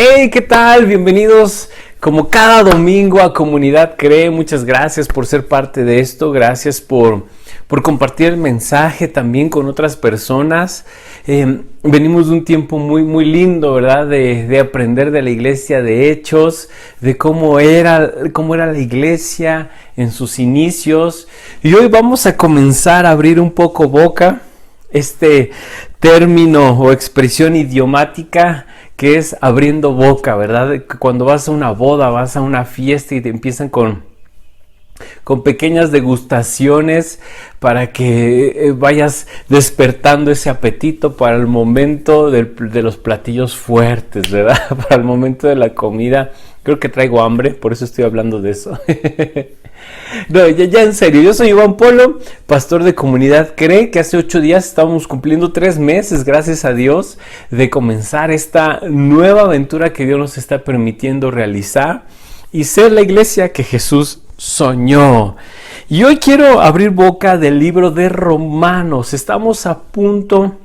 Hey, ¿qué tal? Bienvenidos como cada domingo a Comunidad Cree. Muchas gracias por ser parte de esto. Gracias por compartir el mensaje también con otras personas. Venimos de un tiempo muy lindo, ¿verdad? De aprender de la iglesia de Hechos, de cómo era la iglesia en sus inicios. Y hoy vamos a comenzar a abrir un poco boca, este término o expresión idiomática que es abriendo boca, ¿verdad? Cuando vas a una boda, vas a una fiesta y te empiezan con pequeñas degustaciones para que vayas despertando ese apetito para el momento de los platillos fuertes, ¿verdad? Para el momento de la comida. Creo que traigo hambre, por eso estoy hablando de eso. No, ya en serio, yo soy Iván Polo, pastor de Comunidad Cree, que hace 8 días estábamos cumpliendo 3 meses, gracias a Dios, de comenzar esta nueva aventura que Dios nos está permitiendo realizar y ser la iglesia que Jesús soñó. Y hoy quiero abrir boca del libro de Romanos. Estamos a punto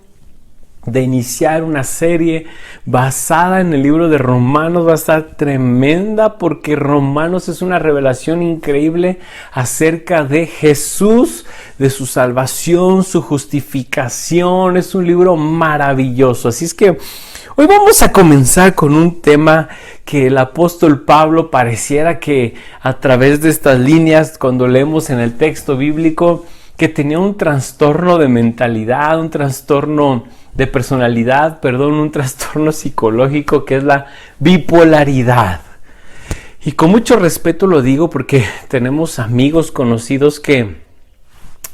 de iniciar una serie basada en el libro de Romanos. Va a estar tremenda porque Romanos es una revelación increíble acerca de Jesús, de su salvación, su justificación. Es un libro maravilloso. Así es que hoy vamos a comenzar con un tema que el apóstol Pablo pareciera que a través de estas líneas, cuando leemos en el texto bíblico, que tenía un trastorno de mentalidad, un trastorno de personalidad, un trastorno psicológico que es la bipolaridad. Y con mucho respeto lo digo porque tenemos amigos conocidos que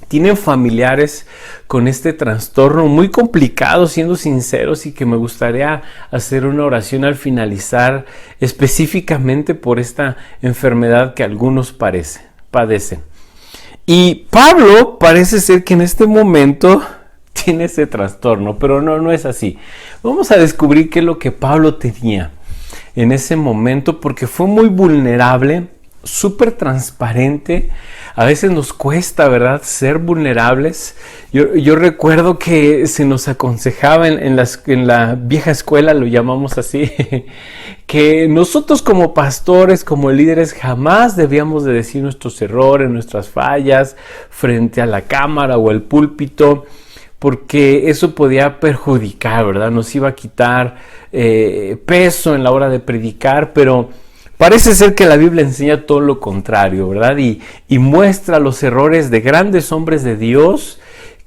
tienen familiares con este trastorno muy complicado, siendo sinceros, y que me gustaría hacer una oración al finalizar específicamente por esta enfermedad que algunos padecen. Y Pablo parece ser que en este momento tiene ese trastorno, pero no es así. Vamos a descubrir qué es lo que Pablo tenía en ese momento, porque fue muy vulnerable, súper transparente. A veces nos cuesta, ¿verdad?, ser vulnerables. Yo recuerdo que se nos aconsejaba en la vieja escuela, lo llamamos así, que nosotros como pastores, como líderes, jamás debíamos de decir nuestros errores, nuestras fallas frente a la cámara o el púlpito, porque eso podía perjudicar, ¿verdad? Nos iba a quitar peso en la hora de predicar, pero parece ser que la Biblia enseña todo lo contrario, ¿verdad? Y muestra los errores de grandes hombres de Dios,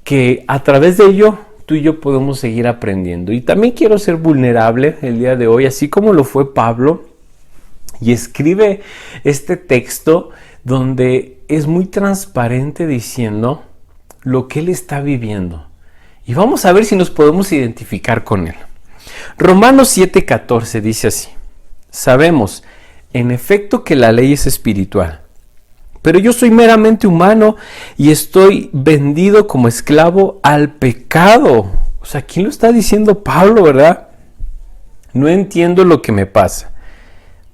que a través de ello tú y yo podemos seguir aprendiendo. Y también quiero ser vulnerable el día de hoy, así como lo fue Pablo, y escribe este texto donde es muy transparente diciendo lo que él está viviendo. Y vamos a ver si nos podemos identificar con él. Romanos 7:14 dice así: sabemos, en efecto, que la ley es espiritual, pero yo soy meramente humano y estoy vendido como esclavo al pecado. O sea, ¿quién lo está diciendo? Pablo, ¿verdad? No entiendo lo que me pasa,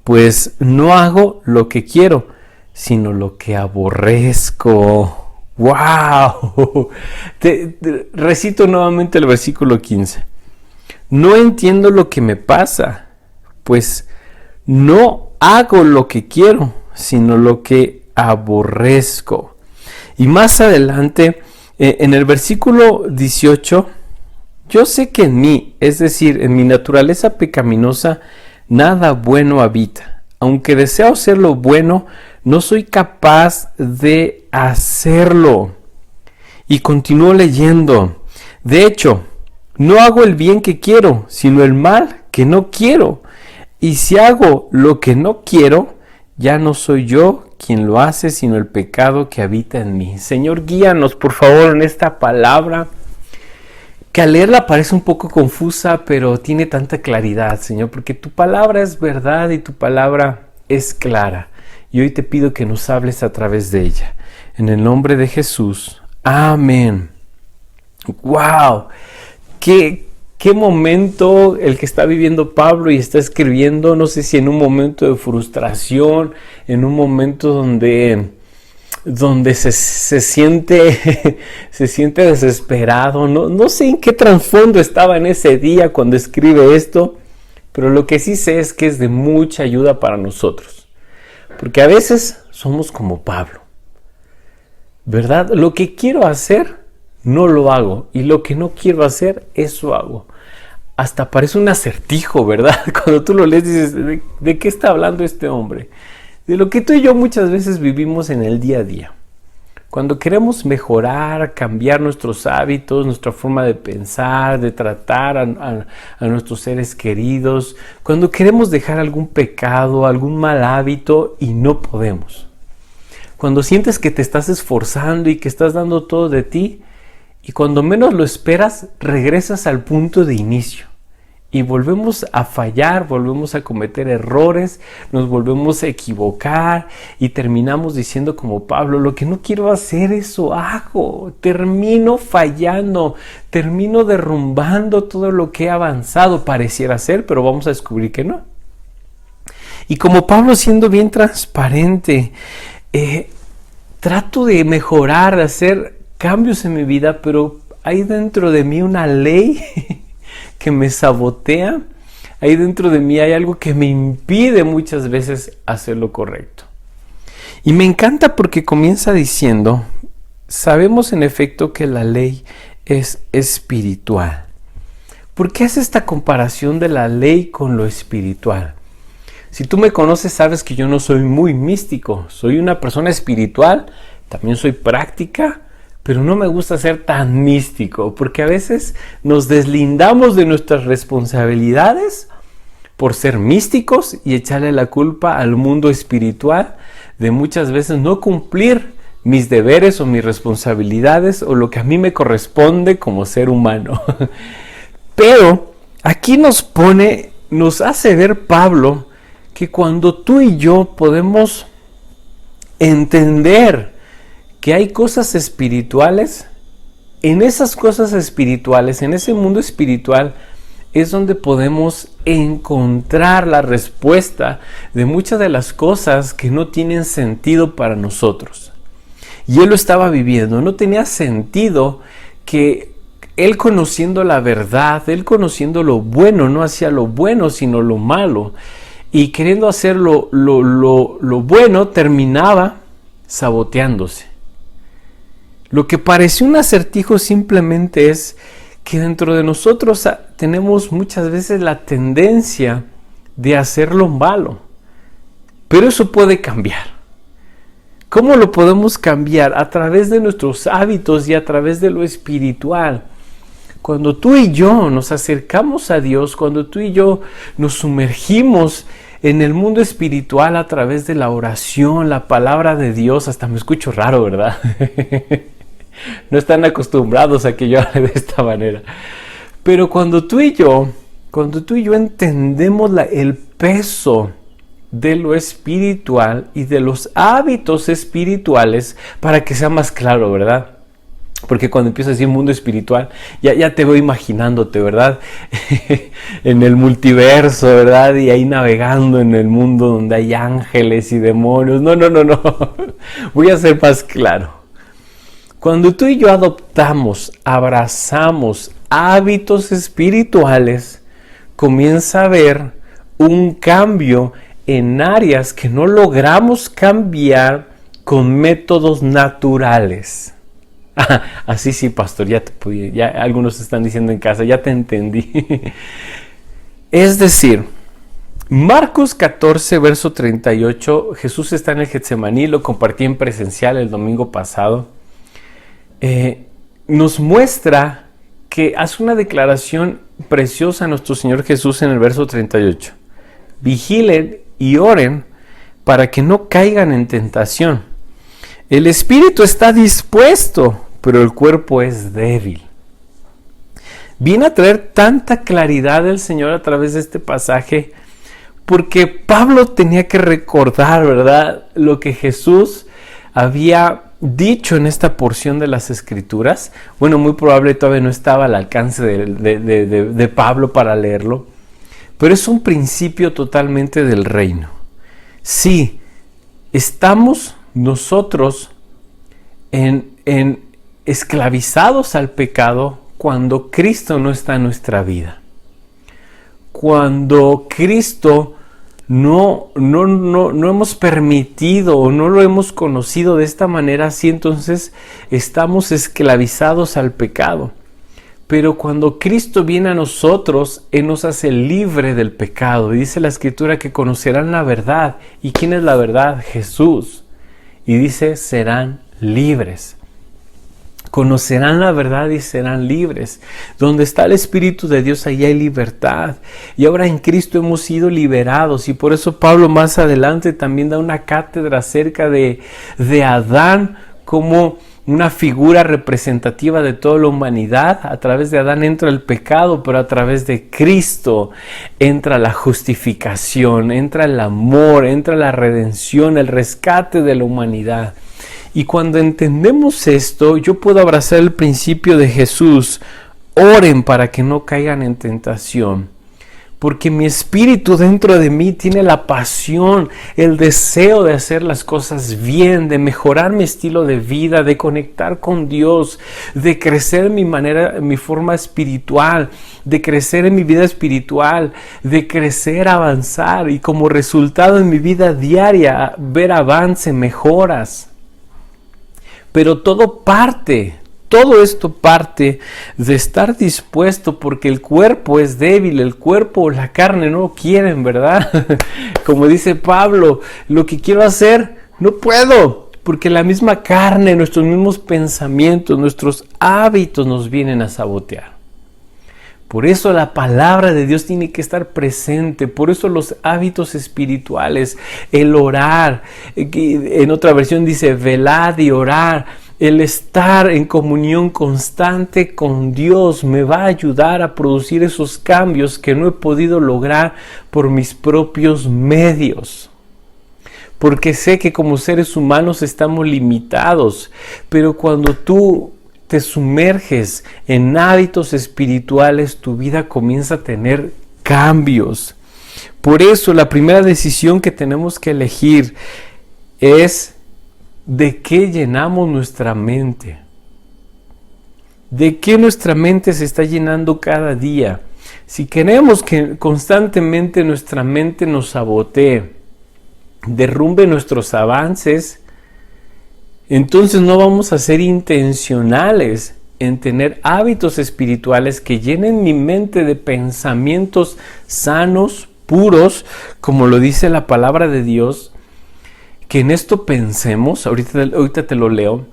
pues no hago lo que quiero, sino lo que aborrezco. ¡Wow! Recito nuevamente el versículo 15. No entiendo lo que me pasa, pues no hago lo que quiero, sino lo que aborrezco. Y más adelante, en el versículo 18, yo sé que en mí, es decir, en mi naturaleza pecaminosa, nada bueno habita. Aunque deseo hacer lo bueno, no soy capaz de hacerlo. Y continúo leyendo. De hecho, no hago el bien que quiero, sino el mal que no quiero. Y si hago lo que no quiero, ya no soy yo quien lo hace, sino el pecado que habita en mí. Señor, guíanos, por favor, en esta palabra, que al leerla parece un poco confusa, pero tiene tanta claridad, Señor, porque tu palabra es verdad y tu palabra es clara. Y hoy te pido que nos hables a través de ella. En el nombre de Jesús. Amén. ¡Wow! ¡Qué momento el que está viviendo Pablo y está escribiendo! No sé si en un momento de frustración, en un momento donde se siente desesperado. No sé en qué trasfondo estaba en ese día cuando escribe esto, pero lo que sí sé es que es de mucha ayuda para nosotros. Porque a veces somos como Pablo, ¿verdad? Lo que quiero hacer, no lo hago. Y lo que no quiero hacer, eso hago. Hasta parece un acertijo, ¿verdad? Cuando tú lo lees dices, ¿de qué está hablando este hombre? De lo que tú y yo muchas veces vivimos en el día a día. Cuando queremos mejorar, cambiar nuestros hábitos, nuestra forma de pensar, de tratar a nuestros seres queridos, cuando queremos dejar algún pecado, algún mal hábito y no podemos. Cuando sientes que te estás esforzando y que estás dando todo de ti y cuando menos lo esperas, regresas al punto de inicio. Y volvemos a fallar, volvemos a cometer errores, nos volvemos a equivocar y terminamos diciendo como Pablo, lo que no quiero hacer eso hago, termino fallando, termino derrumbando todo lo que he avanzado, pareciera ser, pero vamos a descubrir que no. Y como Pablo siendo bien transparente, trato de mejorar, de hacer cambios en mi vida, pero hay dentro de mí una ley que me sabotea, ahí dentro de mí hay algo que me impide muchas veces hacer lo correcto. Y me encanta porque comienza diciendo, sabemos en efecto que la ley es espiritual. ¿Por qué hace esta comparación de la ley con lo espiritual? Si tú me conoces, sabes que yo no soy muy místico, soy una persona espiritual, también soy práctica, pero no me gusta ser tan místico, porque a veces nos deslindamos de nuestras responsabilidades por ser místicos y echarle la culpa al mundo espiritual de muchas veces no cumplir mis deberes o mis responsabilidades o lo que a mí me corresponde como ser humano. Pero aquí nos hace ver Pablo que cuando tú y yo podemos entender que hay cosas espirituales, en esas cosas espirituales, en ese mundo espiritual, es donde podemos encontrar la respuesta de muchas de las cosas que no tienen sentido para nosotros. Y él lo estaba viviendo, no tenía sentido que él conociendo la verdad, él conociendo lo bueno, no hacía lo bueno sino lo malo. Y queriendo hacer lo bueno, terminaba saboteándose. Lo que pareció un acertijo simplemente es que dentro de nosotros tenemos muchas veces la tendencia de hacer lo malo. Pero eso puede cambiar. ¿Cómo lo podemos cambiar? A través de nuestros hábitos y a través de lo espiritual. Cuando tú y yo nos acercamos a Dios, cuando tú y yo nos sumergimos en el mundo espiritual a través de la oración, la palabra de Dios, hasta me escucho raro, ¿verdad? No están acostumbrados a que yo hable de esta manera. Pero cuando tú y yo entendemos el peso de lo espiritual y de los hábitos espirituales, para que sea más claro, ¿verdad? Porque cuando empiezo a decir mundo espiritual, ya te veo imaginándote, ¿verdad? En el multiverso, ¿verdad? Y ahí navegando en el mundo donde hay ángeles y demonios. No. Voy a ser más claro. Cuando tú y yo adoptamos, abrazamos hábitos espirituales, comienza a haber un cambio en áreas que no logramos cambiar con métodos naturales. Así sí, pastor, ya algunos están diciendo en casa, ya te entendí. Es decir, Marcos 14, verso 38, Jesús está en el Getsemaní, lo compartí en presencial el domingo pasado. Nos muestra que hace una declaración preciosa a nuestro Señor Jesús en el verso 38. Vigilen y oren para que no caigan en tentación. El espíritu está dispuesto, pero el cuerpo es débil. Viene a traer tanta claridad el Señor a través de este pasaje, porque Pablo tenía que recordar, ¿verdad?, lo que Jesús había dicho en esta porción de las Escrituras. Bueno, muy probable todavía no estaba al alcance de Pablo para leerlo, pero es un principio totalmente del reino. Sí, estamos nosotros en esclavizados al pecado cuando Cristo no está en nuestra vida. cuando Cristo no hemos permitido o no lo hemos conocido de esta manera, así entonces estamos esclavizados al pecado. Pero cuando Cristo viene a nosotros, Él nos hace libre del pecado. Y dice la Escritura que conocerán la verdad. ¿Y quién es la verdad? Jesús. Y dice, serán libres. Conocerán la verdad y serán libres. Donde está el Espíritu de Dios, ahí hay libertad. Y ahora en Cristo hemos sido liberados. Y por eso Pablo más adelante también da una cátedra acerca de Adán como una figura representativa de toda la humanidad. A través de Adán entra el pecado, pero a través de Cristo entra la justificación, entra el amor, entra la redención, el rescate de la humanidad. Y cuando entendemos esto, yo puedo abrazar el principio de Jesús: oren para que no caigan en tentación. Porque mi espíritu dentro de mí tiene la pasión, el deseo de hacer las cosas bien, de mejorar mi estilo de vida, de conectar con Dios, de crecer en mi forma espiritual, de crecer en mi vida espiritual, de crecer, avanzar y como resultado en mi vida diaria ver avance, mejoras. Pero todo esto parte de estar dispuesto, porque el cuerpo es débil, el cuerpo, la carne no quieren, ¿verdad? Como dice Pablo, lo que quiero hacer no puedo, porque la misma carne, nuestros mismos pensamientos, nuestros hábitos nos vienen a sabotear. Por eso la palabra de Dios tiene que estar presente, por eso los hábitos espirituales, el orar, en otra versión dice velad y orar. El estar en comunión constante con Dios me va a ayudar a producir esos cambios que no he podido lograr por mis propios medios. Porque sé que como seres humanos estamos limitados, pero cuando tú te sumerges en hábitos espirituales, tu vida comienza a tener cambios. Por eso la primera decisión que tenemos que elegir es: ¿de qué llenamos nuestra mente? ¿De qué nuestra mente se está llenando cada día? Si queremos que constantemente nuestra mente nos sabotee, derrumbe nuestros avances, entonces no vamos a ser intencionales en tener hábitos espirituales que llenen mi mente de pensamientos sanos, puros, como lo dice la palabra de Dios. Que en esto pensemos, ahorita te lo leo.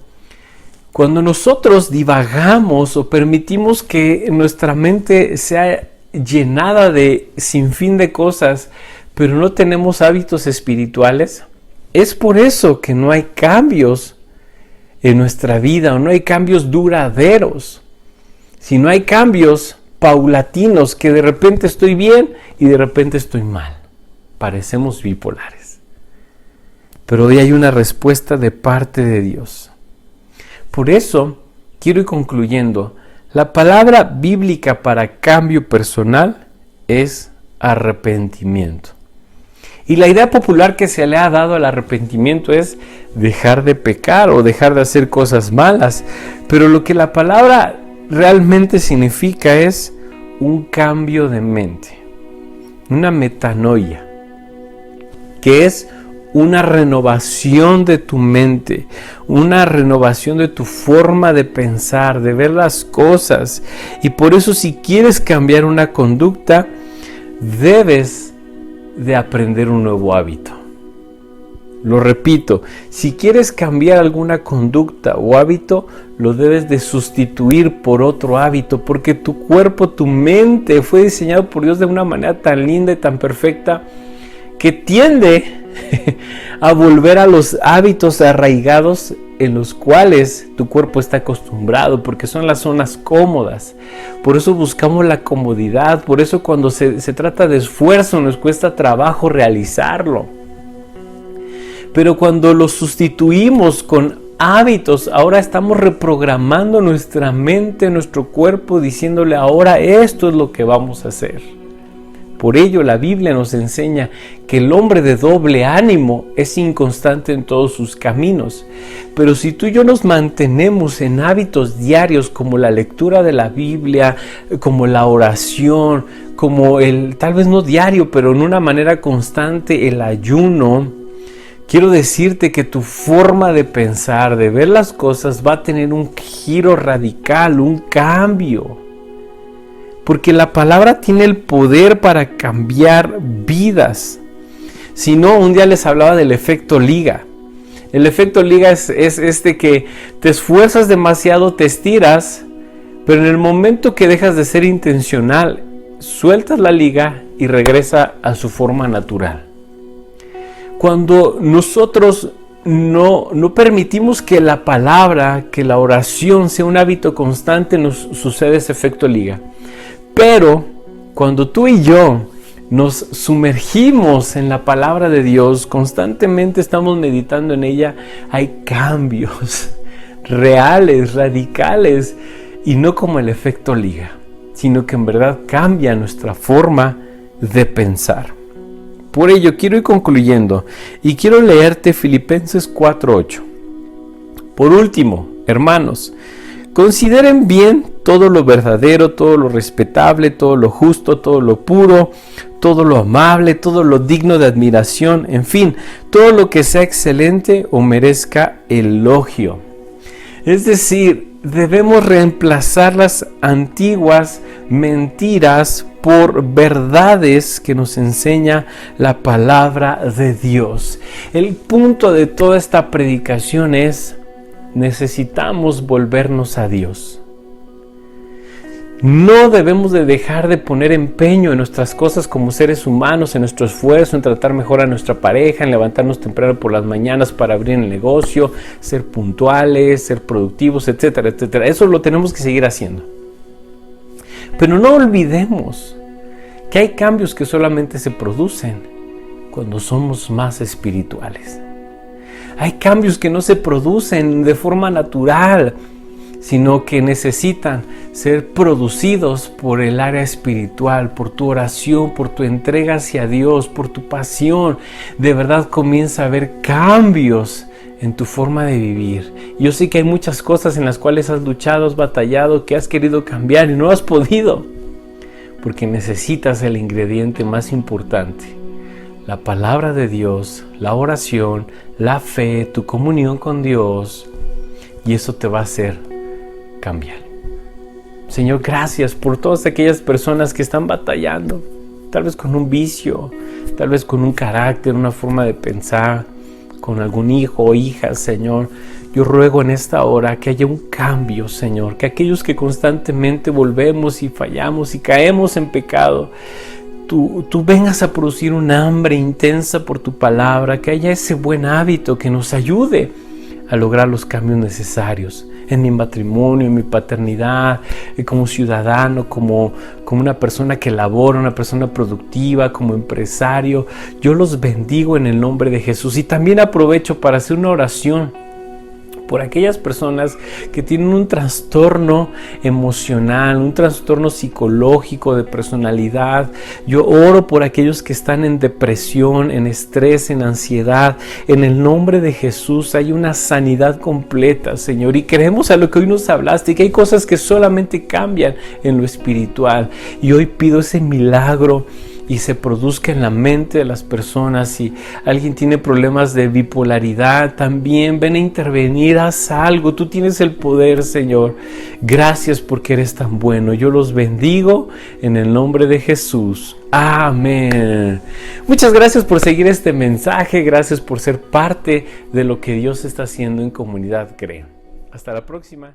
Cuando nosotros divagamos o permitimos que nuestra mente sea llenada de sinfín de cosas, pero no tenemos hábitos espirituales, es por eso que no hay cambios en nuestra vida o no hay cambios duraderos. Si no hay cambios paulatinos, que de repente estoy bien y de repente estoy mal, parecemos bipolares. Pero hoy hay una respuesta de parte de Dios. Por eso, quiero ir concluyendo. La palabra bíblica para cambio personal es arrepentimiento. Y la idea popular que se le ha dado al arrepentimiento es dejar de pecar o dejar de hacer cosas malas. Pero lo que la palabra realmente significa es un cambio de mente, una metanoia, que es una renovación de tu mente, una renovación de tu forma de pensar, de ver las cosas. Y por eso, si quieres cambiar una conducta, debes de aprender un nuevo hábito. Lo repito, si quieres cambiar alguna conducta o hábito, lo debes de sustituir por otro hábito, porque tu cuerpo, tu mente fue diseñado por Dios de una manera tan linda y tan perfecta que tiende a volver a los hábitos arraigados en los cuales tu cuerpo está acostumbrado, porque son las zonas cómodas. Por eso buscamos la comodidad, por eso cuando se trata de esfuerzo nos cuesta trabajo realizarlo. Pero cuando lo sustituimos con hábitos, ahora estamos reprogramando nuestra mente, nuestro cuerpo, diciéndole ahora esto es lo que vamos a hacer. Por ello la Biblia nos enseña que el hombre de doble ánimo es inconstante en todos sus caminos. Pero si tú y yo nos mantenemos en hábitos diarios como la lectura de la Biblia, como la oración, como tal vez no diario, pero en una manera constante, el ayuno, quiero decirte que tu forma de pensar, de ver las cosas, va a tener un giro radical, un cambio. Porque la palabra tiene el poder para cambiar vidas. Si no, un día les hablaba del efecto liga. El efecto liga es que te esfuerzas demasiado, te estiras, pero en el momento que dejas de ser intencional, sueltas la liga y regresa a su forma natural. Cuando nosotros no permitimos que la palabra, que la oración sea un hábito constante, nos sucede ese efecto liga. Pero cuando tú y yo nos sumergimos en la palabra de Dios, constantemente estamos meditando en ella, hay cambios reales, radicales, y no como el efecto liga, sino que en verdad cambia nuestra forma de pensar. Por ello quiero ir concluyendo y quiero leerte Filipenses 4:8. Por último, hermanos, consideren bien todo lo verdadero, todo lo respetable, todo lo justo, todo lo puro, todo lo amable, todo lo digno de admiración, en fin, todo lo que sea excelente o merezca elogio. Es decir, debemos reemplazar las antiguas mentiras por verdades que nos enseña la palabra de Dios. El punto de toda esta predicación es: necesitamos volvernos a Dios. No debemos de dejar de poner empeño en nuestras cosas como seres humanos, en nuestro esfuerzo, en tratar mejor a nuestra pareja, en levantarnos temprano por las mañanas para abrir el negocio, ser puntuales, ser productivos, etcétera, etcétera. Eso lo tenemos que seguir haciendo. Pero no olvidemos que hay cambios que solamente se producen cuando somos más espirituales. Hay cambios que no se producen de forma natural, sino que necesitan ser producidos por el área espiritual, por tu oración, por tu entrega hacia Dios, por tu pasión. De verdad comienza a haber cambios en tu forma de vivir. Yo sé que hay muchas cosas en las cuales has luchado, has batallado, que has querido cambiar y no has podido, porque necesitas el ingrediente más importante: la palabra de Dios, la oración, la fe, tu comunión con Dios, y eso te va a hacer cambiar. Señor, gracias por todas aquellas personas que están batallando, tal vez con un vicio, tal vez con un carácter, una forma de pensar, con algún hijo o hija, Señor. Yo ruego en esta hora que haya un cambio, Señor, que aquellos que constantemente volvemos y fallamos y caemos en pecado, tú vengas a producir un hambre intensa por tu palabra, que haya ese buen hábito que nos ayude a lograr los cambios necesarios en mi matrimonio, en mi paternidad, como ciudadano, como una persona que labora, una persona productiva, como empresario. Yo los bendigo en el nombre de Jesús, y también aprovecho para hacer una oración por aquellas personas que tienen un trastorno emocional, un trastorno psicológico de personalidad. Yo oro por aquellos que están en depresión, en estrés, en ansiedad. En el nombre de Jesús hay una sanidad completa, Señor, y creemos a lo que hoy nos hablaste, que hay cosas que solamente cambian en lo espiritual, y hoy pido ese milagro y se produzca en la mente de las personas. Si alguien tiene problemas de bipolaridad, también ven a intervenir, haz algo. Tú tienes el poder, Señor. Gracias porque eres tan bueno. Yo los bendigo en el nombre de Jesús. Amén. Muchas gracias por seguir este mensaje. Gracias por ser parte de lo que Dios está haciendo en Comunidad Cree. Hasta la próxima.